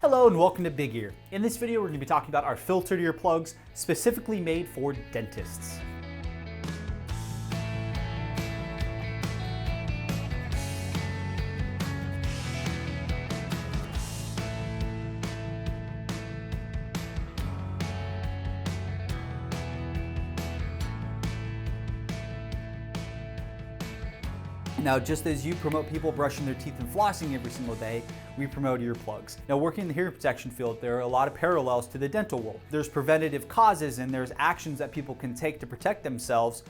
Hello and welcome to Big Ear. In this video we're going to be talking about our filtered earplugs specifically made for dentists. Now, just as you promote people brushing their teeth and flossing every single day, we promote earplugs. Now, working in the hearing protection field, there are a lot of parallels to the dental world. There's preventative causes and there's actions that people can take to protect themselves,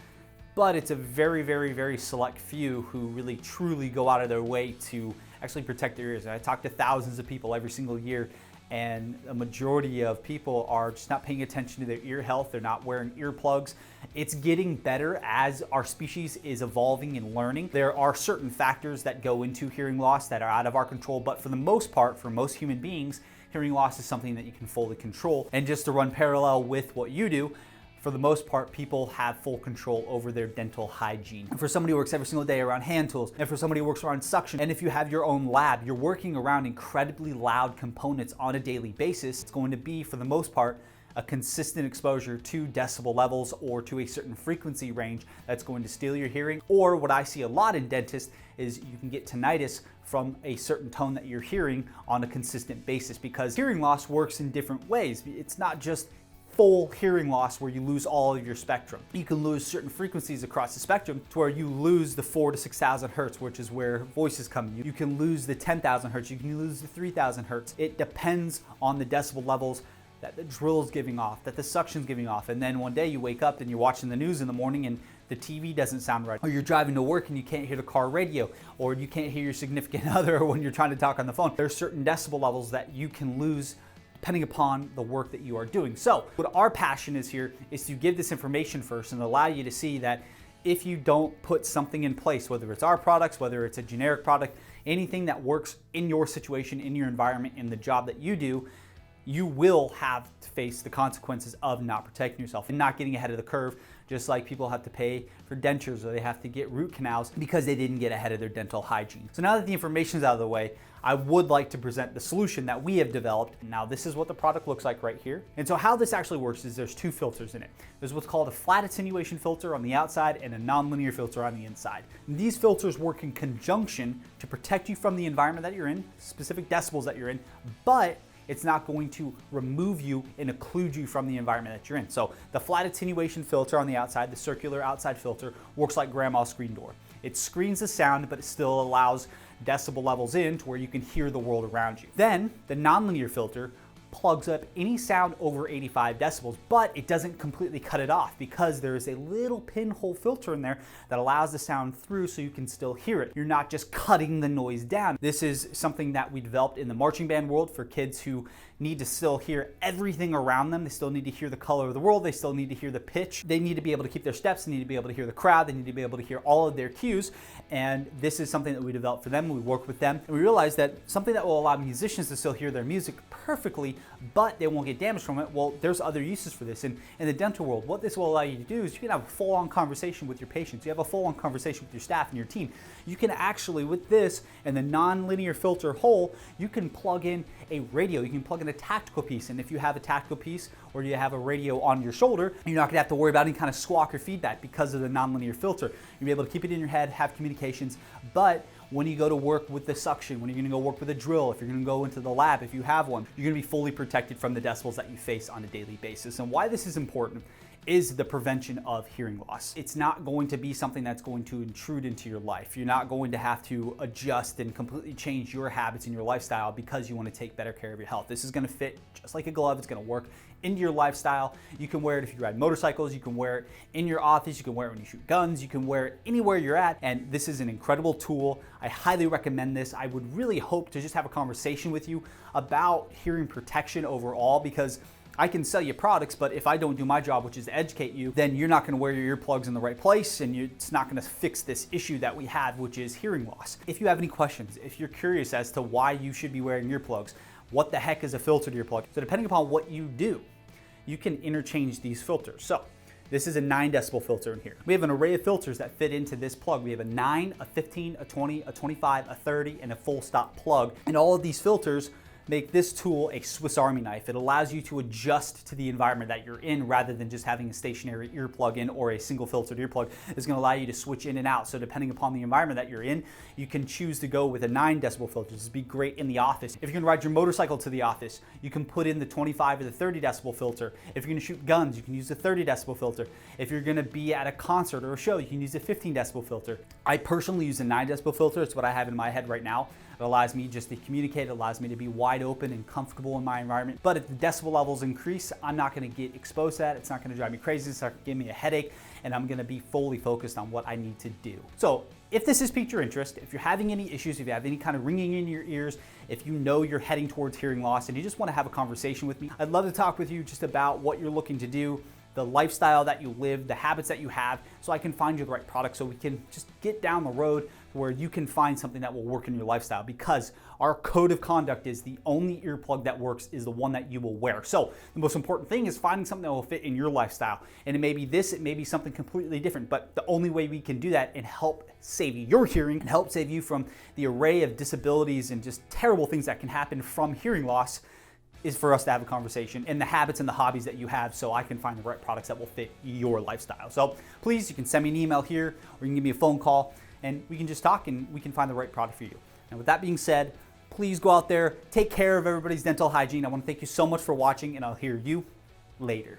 but it's a very select few who really truly go out of their way to actually protect their ears. And I talk to thousands of people every single year, and a majority of people are just not paying attention to their ear health. They're not wearing earplugs. It's getting better as our species is evolving and learning. There are certain factors that go into hearing loss that are out of our control, but for the most part, for most human beings, hearing loss is something that you can fully control. And just to run parallel with what you do, for the most part, people have full control over their dental hygiene. And for somebody who works every single day around hand tools, and for somebody who works around suction, and if you have your own lab, you're working around incredibly loud components on a daily basis, it's going to be, for the most part, a consistent exposure to decibel levels or to a certain frequency range that's going to steal your hearing. Or what I see a lot in dentists is you can get tinnitus from a certain tone that you're hearing on a consistent basis, because hearing loss works in different ways. It's not just full hearing loss where you lose all of your spectrum. You can lose certain frequencies across the spectrum to where you lose the 4,000 to 6,000 hertz, which is where voices come. You can lose the 10,000 hertz, you can lose the 3,000 hertz. It depends on the decibel levels that the drill's giving off, that the suction's giving off. And then one day you wake up and you're watching the news in the morning and the TV doesn't sound right, or you're driving to work and you can't hear the car radio, or you can't hear your significant other when you're trying to talk on the phone. There's certain decibel levels that you can lose depending upon the work that you are doing. So what our passion is here is to give this information first and allow you to see that if you don't put something in place, whether it's our products, whether it's a generic product, anything that works in your situation, in your environment, in the job that you do, you will have to face the consequences of not protecting yourself and not getting ahead of the curve, just like people have to pay for dentures or they have to get root canals because they didn't get ahead of their dental hygiene. So now that the information is out of the way, I would like to present the solution that we have developed. Now this is what the product looks like right here. And so how this actually works is there's two filters in it. There's what's called a flat attenuation filter on the outside and a nonlinear filter on the inside. And these filters work in conjunction to protect you from the environment that you're in, specific decibels that you're in, but it's not going to remove you and occlude you from the environment that you're in. So the flat attenuation filter on the outside, the circular outside filter, works like grandma's screen door. It screens the sound, but it still allows decibel levels in to where you can hear the world around you. Then the nonlinear filter plugs up any sound over 85 decibels, but it doesn't completely cut it off because there is a little pinhole filter in there that allows the sound through so you can still hear it. You're not just cutting the noise down. This is something that we developed in the marching band world for kids who need to still hear everything around them. They still need to hear the color of the world. They still need to hear the pitch. They need to be able to keep their steps. They need to be able to hear the crowd. They need to be able to hear all of their cues. And this is something that we developed for them. We work with them. And we realized that something that will allow musicians to still hear their music perfectly, but they won't get damaged from it. Well, there's other uses for this. And in the dental world, what this will allow you to do is you can have a full-on conversation with your patients. You have a full-on conversation with your staff and your team. You can actually, with this and the non-linear filter hole, you can plug in a radio. You can plug in a tactical piece. And if you have a tactical piece or you have a radio on your shoulder, you're not gonna have to worry about any kind of squawk or feedback because of the non-linear filter. You'll be able to keep it in your head, have communications, but when you go to work with the suction, when you're gonna go work with a drill, if you're gonna go into the lab, if you have one, you're gonna be fully protected from the decibels that you face on a daily basis. And why this is important is the prevention of hearing loss. It's not going to be something that's going to intrude into your life. You're not going to have to adjust and completely change your habits and your lifestyle because you want to take better care of your health. This is going to fit just like a glove. It's going to work into your lifestyle. You can wear it if you ride motorcycles. You can wear it in your office. You can wear it when you shoot guns. You can wear it anywhere you're at. And this is an incredible tool. I highly recommend this. I would really hope to just have a conversation with you about hearing protection overall, because I can sell you products, but if I don't do my job, which is to educate you, then you're not going to wear your earplugs in the right place, and it's not going to fix this issue that we have, which is hearing loss. If you have any questions, if you're curious as to why you should be wearing earplugs, what the heck is a filtered earplug? So depending upon what you do, you can interchange these filters. So this is a 9 decibel filter in here. We have an array of filters that fit into this plug. We have a 9, a 15, a 20, a 25, a 30, and a full stop plug. And all of these filters make this tool a Swiss Army knife. It allows you to adjust to the environment that you're in rather than just having a stationary earplug in or a single filtered earplug. It's going to allow you to switch in and out. So depending upon the environment that you're in, you can choose to go with a 9 decibel filter. This would be great in the office. If you're going to ride your motorcycle to the office, you can put in the 25 or the 30 decibel filter. If you're going to shoot guns, you can use the 30 decibel filter. If you're going to be at a concert or a show, you can use the 15 decibel filter. I personally use a 9 decibel filter. It's what I have in my head right now. It allows me just to communicate. It allows me to be wide open and comfortable in my environment. But if the decibel levels increase, I'm not going to get exposed to that. It's not going to drive me crazy. It's not going to give me a headache, and I'm going to be fully focused on what I need to do. So if this has piqued your interest, if you're having any issues, if you have any kind of ringing in your ears, if you know you're heading towards hearing loss and you just want to have a conversation with me, I'd love to talk with you just about what you're looking to do, the lifestyle that you live, the habits that you have, so I can find you the right product so we can just get down the road where you can find something that will work in your lifestyle, because our code of conduct is the only earplug that works is the one that you will wear. So the most important thing is finding something that will fit in your lifestyle. And it may be this, it may be something completely different, but the only way we can do that and help save your hearing and help save you from the array of disabilities and just terrible things that can happen from hearing loss is for us to have a conversation and the habits and the hobbies that you have, so I can find the right products that will fit your lifestyle. So please, you can send me an email here or you can give me a phone call and we can just talk and we can find the right product for you. And with that being said, please go out there, take care of everybody's dental hygiene. I want to thank you so much for watching, and I'll hear you later.